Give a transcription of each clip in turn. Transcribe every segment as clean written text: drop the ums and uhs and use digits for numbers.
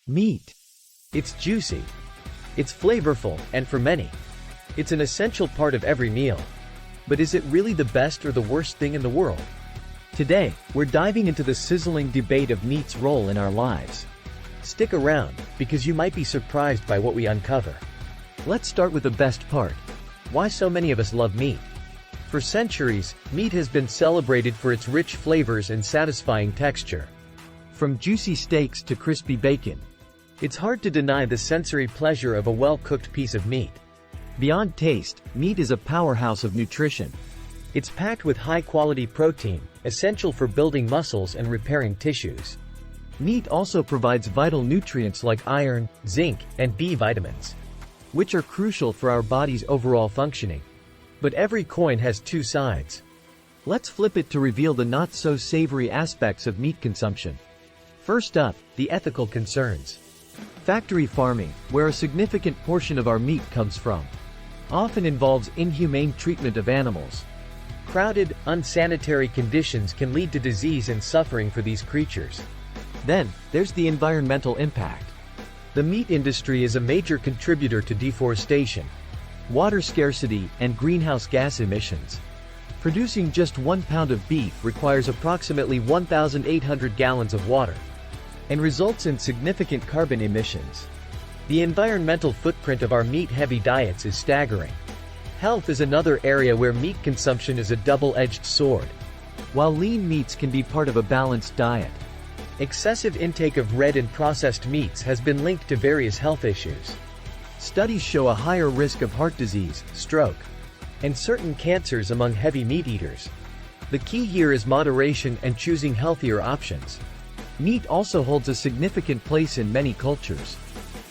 Meat. It's juicy. It's flavorful, and for many, it's an essential part of every meal. But is it really the best or the worst thing in the world? Today, we're diving into the sizzling debate of meat's role in our lives. Stick around, because you might be surprised by what we uncover. Let's start with the best part. Why so many of us love meat. For centuries, meat has been celebrated for its rich flavors and satisfying texture. From juicy steaks to crispy bacon, it's hard to deny the sensory pleasure of a well-cooked piece of meat. Beyond taste, meat is a powerhouse of nutrition. It's packed with high-quality protein, essential for building muscles and repairing tissues. Meat also provides vital nutrients like iron, zinc, and B vitamins, which are crucial for our body's overall functioning. But every coin has two sides. Let's flip it to reveal the not-so-savory aspects of meat consumption. First up, the ethical concerns. Factory farming, where a significant portion of our meat comes from, often involves inhumane treatment of animals. Crowded, unsanitary conditions can lead to disease and suffering for these creatures. Then, there's the environmental impact. The meat industry is a major contributor to deforestation, water scarcity, and greenhouse gas emissions. Producing just 1 pound of beef requires approximately 1,800 gallons of water, and results in significant carbon emissions. The environmental footprint of our meat-heavy diets is staggering. Health is another area where meat consumption is a double-edged sword. While lean meats can be part of a balanced diet, excessive intake of red and processed meats has been linked to various health issues. Studies show a higher risk of heart disease, stroke, and certain cancers among heavy meat eaters. The key here is moderation and choosing healthier options. Meat also holds a significant place in many cultures.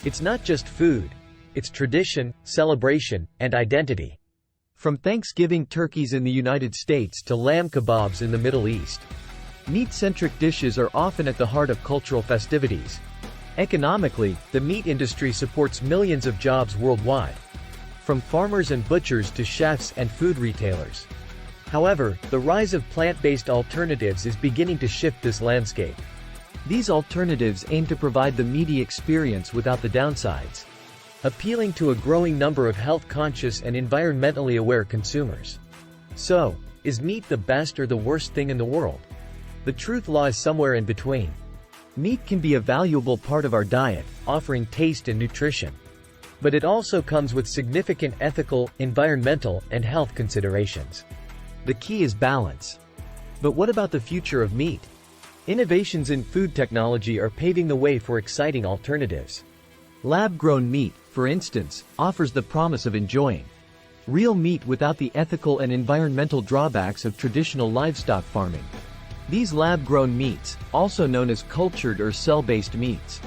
It's not just food, it's tradition, celebration, and identity. From Thanksgiving turkeys in the United States to lamb kebabs in the Middle East, meat-centric dishes are often at the heart of cultural festivities. Economically, the meat industry supports millions of jobs worldwide, from farmers and butchers to chefs and food retailers. However, the rise of plant-based alternatives is beginning to shift this landscape. These alternatives aim to provide the meaty experience without the downsides, appealing to a growing number of health-conscious and environmentally aware consumers. So, is meat the best or the worst thing in the world? The truth lies somewhere in between. Meat can be a valuable part of our diet, offering taste and nutrition. But it also comes with significant ethical, environmental, and health considerations. The key is balance. But what about the future of meat? Innovations in food technology are paving the way for exciting alternatives. Lab-grown meat, for instance, offers the promise of enjoying real meat without the ethical and environmental drawbacks of traditional livestock farming. These lab-grown meats, also known as cultured or cell-based meats,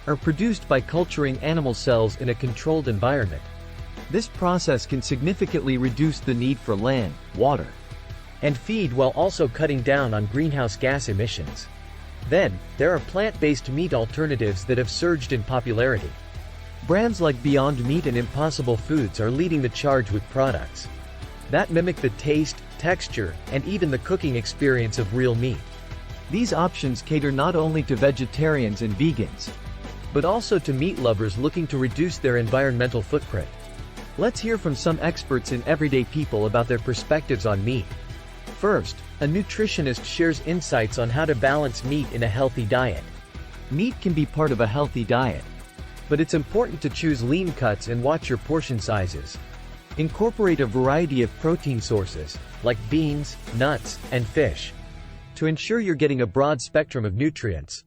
are produced by culturing animal cells in a controlled environment. This process can significantly reduce the need for land, water, and feed while also cutting down on greenhouse gas emissions. Then, there are plant-based meat alternatives that have surged in popularity. Brands like Beyond Meat and Impossible Foods are leading the charge with products that mimic the taste, texture, and even the cooking experience of real meat. These options cater not only to vegetarians and vegans, but also to meat lovers looking to reduce their environmental footprint. Let's hear from some experts and everyday people about their perspectives on meat. First, a nutritionist shares insights on how to balance meat in a healthy diet. Meat can be part of a healthy diet, but it's important to choose lean cuts and watch your portion sizes. Incorporate a variety of protein sources, like beans, nuts, and fish, to ensure you're getting a broad spectrum of nutrients.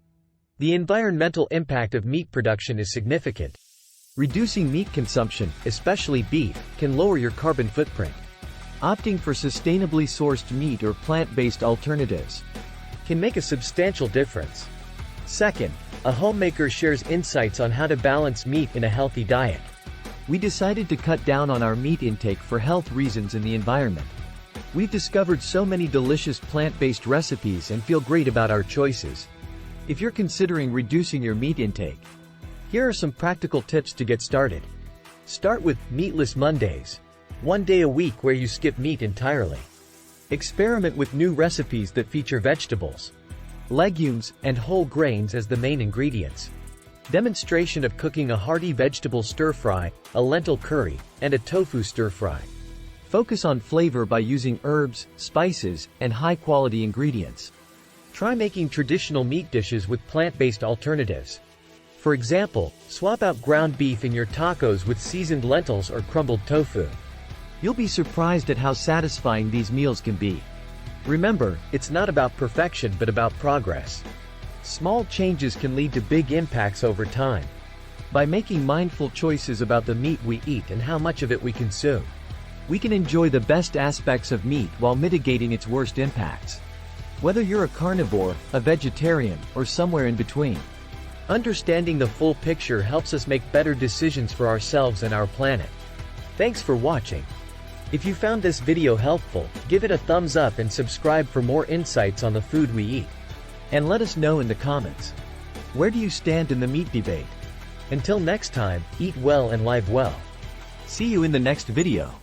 The environmental impact of meat production is significant. Reducing meat consumption, especially beef, can lower your carbon footprint. Opting for sustainably sourced meat or plant-based alternatives can make a substantial difference. Second, a homemaker shares insights on how to balance meat in a healthy diet. We decided to cut down on our meat intake for health reasons and the environment. We've discovered so many delicious plant-based recipes and feel great about our choices. If you're considering reducing your meat intake, here are some practical tips to get started. Start with Meatless Mondays. One day a week where you skip meat entirely. Experiment with new recipes that feature vegetables, legumes, and whole grains as the main ingredients. Demonstration of cooking a hearty vegetable stir-fry, a lentil curry, and a tofu stir-fry. Focus on flavor by using herbs, spices, and high-quality ingredients. Try making traditional meat dishes with plant-based alternatives. For example, swap out ground beef in your tacos with seasoned lentils or crumbled tofu. You'll be surprised at how satisfying these meals can be. Remember, it's not about perfection but about progress. Small changes can lead to big impacts over time. By making mindful choices about the meat we eat and how much of it we consume, we can enjoy the best aspects of meat while mitigating its worst impacts. Whether you're a carnivore, a vegetarian, or somewhere in between, understanding the full picture helps us make better decisions for ourselves and our planet. Thanks for watching. If you found this video helpful, give it a thumbs up and subscribe for more insights on the food we eat. And let us know in the comments, where do you stand in the meat debate? Until next time, eat well and live well. See you in the next video.